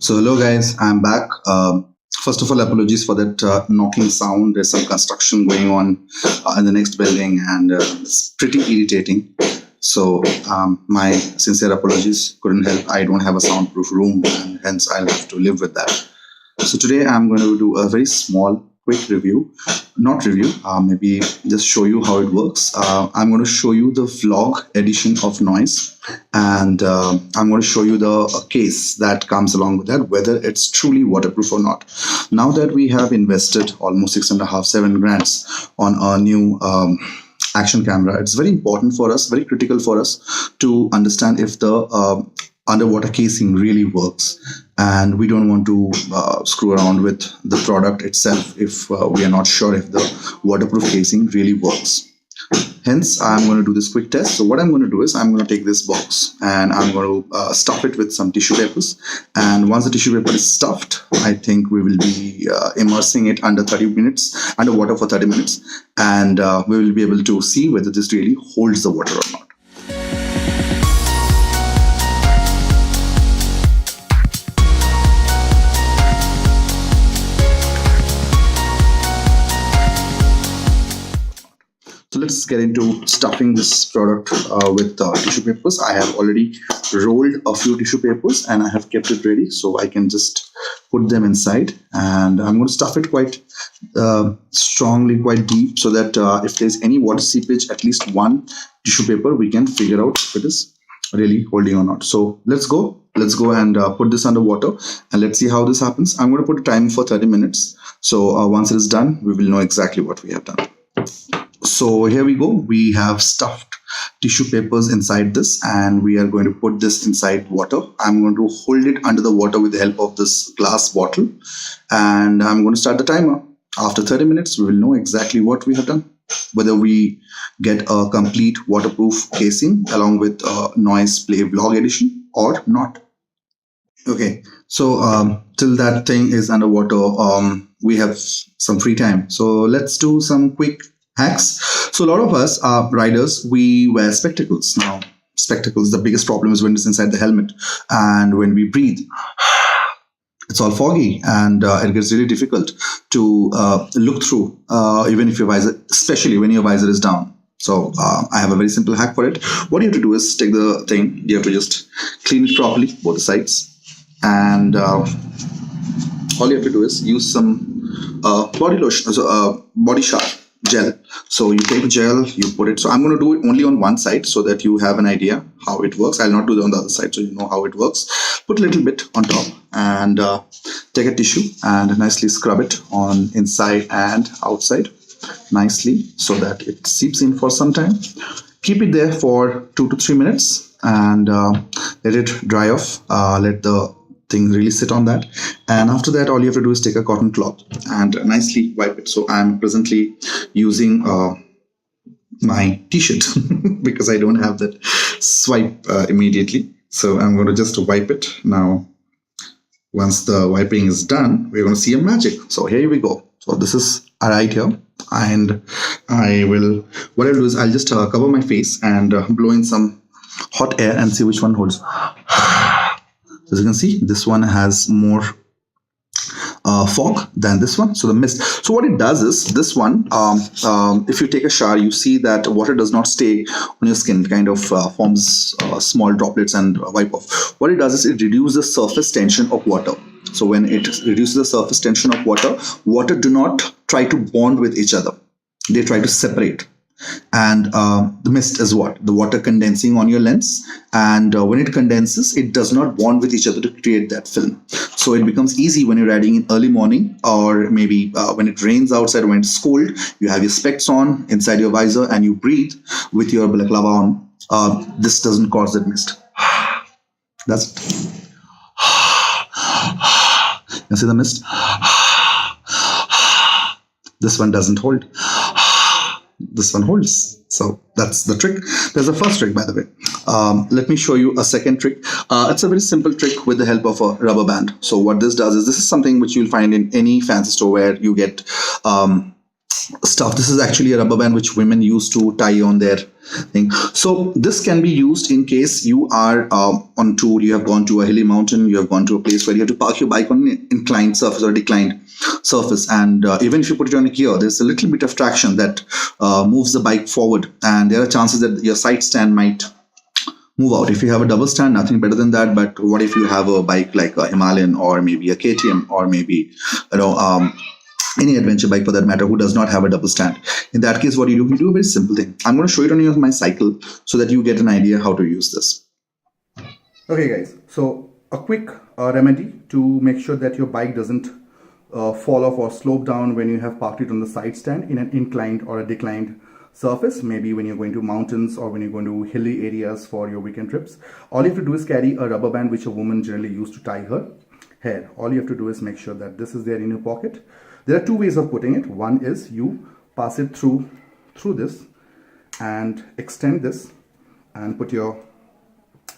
So hello guys, I'm back. First of all, apologies for that knocking sound. There's some construction going on in the next building, and it's pretty irritating. So my sincere apologies. Couldn't help. I don't have a soundproof room, and hence I'll have to live with that. So today I'm going to do a very small, quick review. Not review, maybe just show you how it works. I'm going to show you the vlog edition of noise, and I'm going to show you the case that comes along with that, whether it's truly waterproof or not. Now that we have invested almost 6.5, 7 grands on our new action camera, it's very important for us, very critical for us to understand if the underwater casing really works, and we don't want to screw around with the product itself if we are not sure if the waterproof casing really works. Hence, I'm going to do this quick test. So what I'm going to do is I'm going to take this box and I'm going to stuff it with some tissue papers. And once the tissue paper is stuffed, I think we will be immersing it underwater for 30 minutes. And we will be able to see whether this really holds the water or not. So let's get into stuffing this product with tissue papers. I have already rolled a few tissue papers and I have kept it ready, so I can just put them inside, and I'm going to stuff it quite strongly, quite deep, so that if there's any water seepage, at least one tissue paper, we can figure out if it is really holding or not. So let's go and put this underwater and let's see how this happens. I'm going to put a timer for 30 minutes. So once it is done, we will know exactly what we have done. So here we go. We have stuffed tissue papers inside this, and we are going to put this inside water. I'm going to hold it under the water with the help of this glass bottle, and I'm going to start the timer. After 30 minutes, we will know exactly what we have done, whether we get a complete waterproof casing along with a noise play vlog edition or not. Okay, so till that thing is underwater, we have some free time. So let's do some quick hacks. So a lot of us riders, we wear spectacles. Now, spectacles, the biggest problem is when it's inside the helmet, and when we breathe, it's all foggy, and it gets really difficult to look through, even if your visor, especially when your visor is down. So I have a very simple hack for it. What you have to do is take the thing, you have to just clean it properly, both the sides, and all you have to do is use some body lotion, body shower gel. So you take the gel, you put it. So I'm going to do it only on one side so that you have an idea how it works. I'll not do it on the other side, so you know how it works. Put a little bit on top and take a tissue and nicely scrub it on inside and outside nicely so that it seeps in for some time. Keep it there for 2 to 3 minutes and let it dry off. Let the thing really sit on that, and after that all you have to do is take a cotton cloth and nicely wipe it. So I'm presently using my t-shirt because I don't have that swipe immediately, so I'm going to just wipe it now. Once the wiping is done, we're going to see a magic. So here we go. So this is right here, and what I'll do is I'll just cover my face and blow in some hot air and see which one holds. As you can see, this one has more fog than this one, so the mist. So what it does is, this one, if you take a shower, you see that water does not stay on your skin. It kind of forms small droplets and wipe off. What it does is it reduces the surface tension of water. So when it reduces the surface tension of water, water do not try to bond with each other. They try to separate. And the mist is what? The water condensing on your lens, and when it condenses, it does not bond with each other to create that film. So it becomes easy when you're riding in early morning, or maybe when it rains outside, when it's cold, you have your specs on inside your visor and you breathe with your balaclava on. This doesn't cause that mist. That's it. You see the mist? This one doesn't hold. This one holds. So that's the trick. There's a first trick, by the way. Let me show you a second trick. It's a very simple trick with the help of a rubber band. So what this does is, this is something which you'll find in any fancy store where you get stuff. This is actually a rubber band which women use to tie on their thing. So this can be used in case you are on tour, you have gone to a hilly mountain, you have gone to a place where you have to park your bike on an inclined surface or declined surface, and even if you put it on a gear, there's a little bit of traction that moves the bike forward, and there are chances that your side stand might move out. If you have a double stand, nothing better than that. But what if you have a bike like a Himalayan or maybe a KTM or maybe any adventure bike for that matter who does not have a double stand? In that case, what do? You do a very simple thing. I'm going to show it on my cycle so that you get an idea how to use this. Okay guys, so a quick remedy to make sure that your bike doesn't fall off or slope down when you have parked it on the side stand in an inclined or a declined surface, maybe when you're going to mountains or when you're going to hilly areas for your weekend trips. All you have to do is carry a rubber band which a woman generally used to tie her hair. All you have to do is make sure that this is there in your pocket. There are two ways of putting it. One is you pass it through this and extend this and put your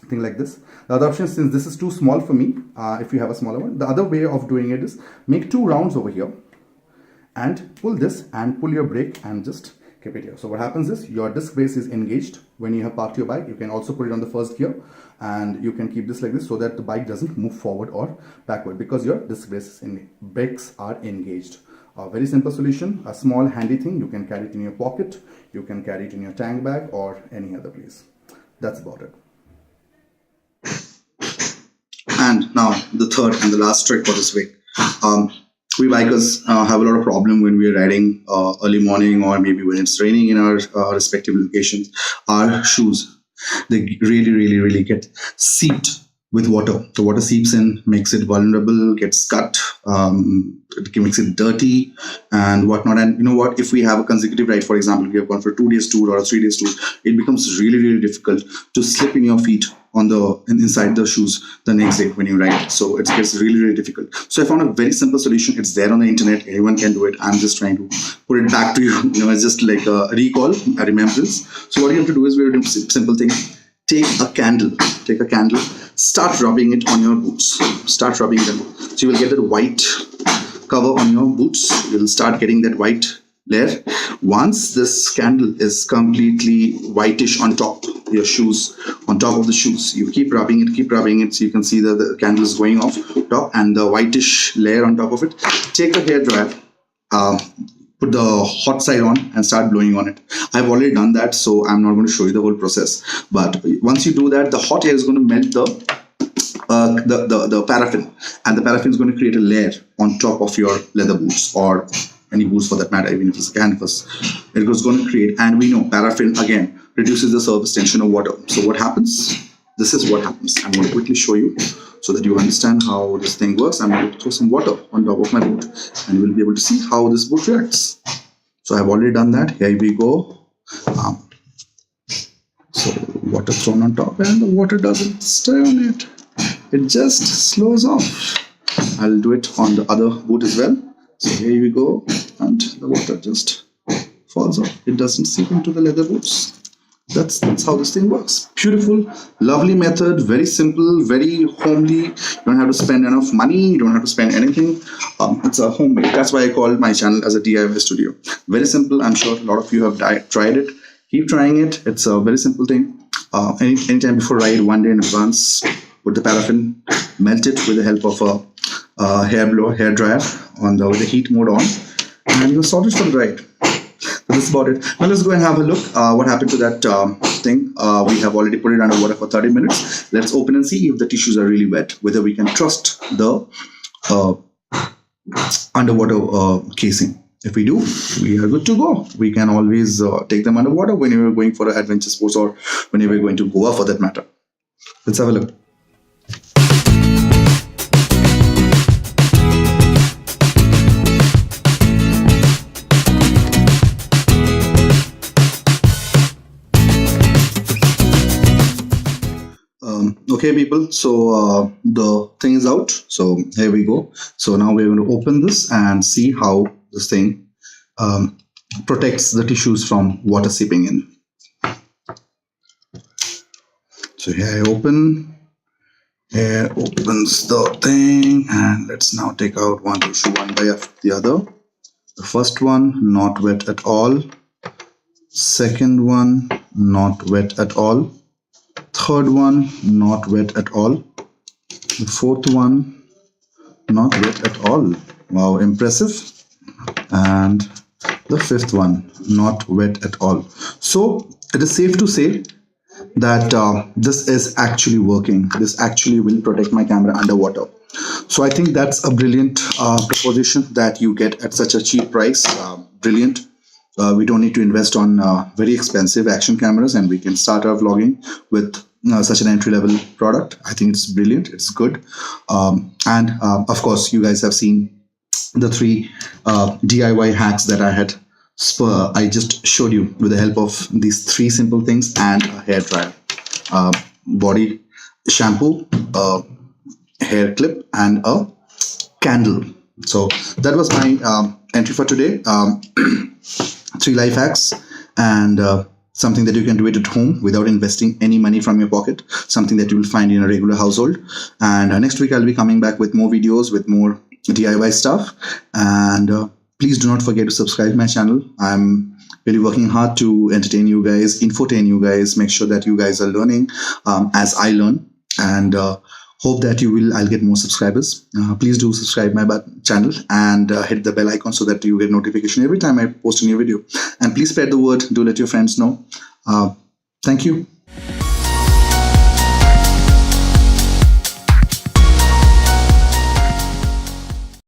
thing like this. The other option, since this is too small for me, if you have a smaller one, the other way of doing it is make two rounds over here and pull this and pull your brake and just keep it here. So what happens is your disc base is engaged when you have parked your bike. You can also put it on the first gear and you can keep this like this so that the bike doesn't move forward or backward because your disc brakes are engaged. A very simple solution, a small handy thing. You can carry it in your pocket, you can carry it in your tank bag or any other place. That's about it. And now the third and the last trick for this week. We bikers have a lot of problem when we are riding early morning or maybe when it's raining in our respective locations. Our shoes, they really get seeped with water. The water seeps in, makes it vulnerable, gets cut, it makes it dirty and whatnot. And you know what, if we have a consecutive ride, for example, we have gone for a 2 days tour or a 3 days tour, it becomes really difficult to slip in your feet on the inside the shoes the next day when you ride. So it gets really difficult. So I found a very simple solution. It's there on the internet, anyone can do it. I'm just trying to put it back to you. It's just like a recall, a remembrance. So what you have to do is we're doing a simple thing. Take a candle, start rubbing it on your boots, start rubbing them. So you will get that white cover on your boots. You'll start getting that white layer. Once this candle is completely whitish on top your shoes, on top of the shoes, you keep rubbing it so you can see that the candle is going off top and the whitish layer on top of it. Take a hair dryer, put the hot side on and start blowing on it. I've already done that, so I'm not going to show you the whole process. But once you do that, the hot air is going to melt the paraffin, and the paraffin is going to create a layer on top of your leather boots or any boots for that matter, even if it's a canvas. It was going to create, and we know paraffin again reduces the surface tension of water. So what happens? This is what happens. I'm going to quickly show you so that you understand how this thing works. I'm going to throw some water on top of my boot and you will be able to see how this boot reacts. So I've already done that. Here we go. So water thrown on top and the water doesn't stay on it. It just slows off. I'll do it on the other boot as well. So here we go, and the water just falls off. It doesn't seep into the leather boots. That's how this thing works. Beautiful, lovely method, very simple, very homely. You don't have to spend enough money, you don't have to spend anything. It's a homemade. That's why I called my channel as a DIY studio. Very simple. I'm sure a lot of you have tried it. Keep trying it. It's a very simple thing. Anytime before ride, 1 day in advance, put the paraffin, melt it with the help of a hair dryer with the heat mode on, and you're sorted for the ride. So this is about it. Now let's go and have a look what happened to that thing. We have already put it under water for 30 minutes. Let's open and see if the tissues are really wet, whether we can trust the underwater casing. If we do, we are good to go. We can always take them underwater when you're going for adventure sports or when you're going to Goa for that matter. Let's have a look. Okay people, so the thing is out. So here we go. So now we're going to open this and see how this thing protects the tissues from water seeping in. So here I open, here opens the thing, and let's now take out one tissue one by the other. The first one, not wet at all. Second one, not wet at all. Third one, not wet at all. The fourth one, not wet at all. Wow, impressive. And the fifth one, not wet at all. So it is safe to say that this is actually working. This actually will protect my camera underwater. So I think that's a brilliant proposition that you get at such a cheap price. Brilliant. We don't need to invest on very expensive action cameras, and we can start our vlogging with such an entry-level product. I think it's brilliant. It's good. And of course, you guys have seen the 3 DIY hacks that I just showed you with the help of these 3 simple things and a hair dryer, body shampoo, hair clip, and a candle. So that was my entry for today. 3 life hacks, and something that you can do it at home without investing any money from your pocket, something that you will find in a regular household. And next week I'll be coming back with more videos, with more DIY stuff. And please do not forget to subscribe my channel. I'm really working hard to entertain you guys, infotain you guys, make sure that you guys are learning as I learn, and hope that I'll get more subscribers. Please do subscribe my channel and hit the bell icon so that you get notification every time I post a new video. And please spread the word. Do let your friends know. Thank you.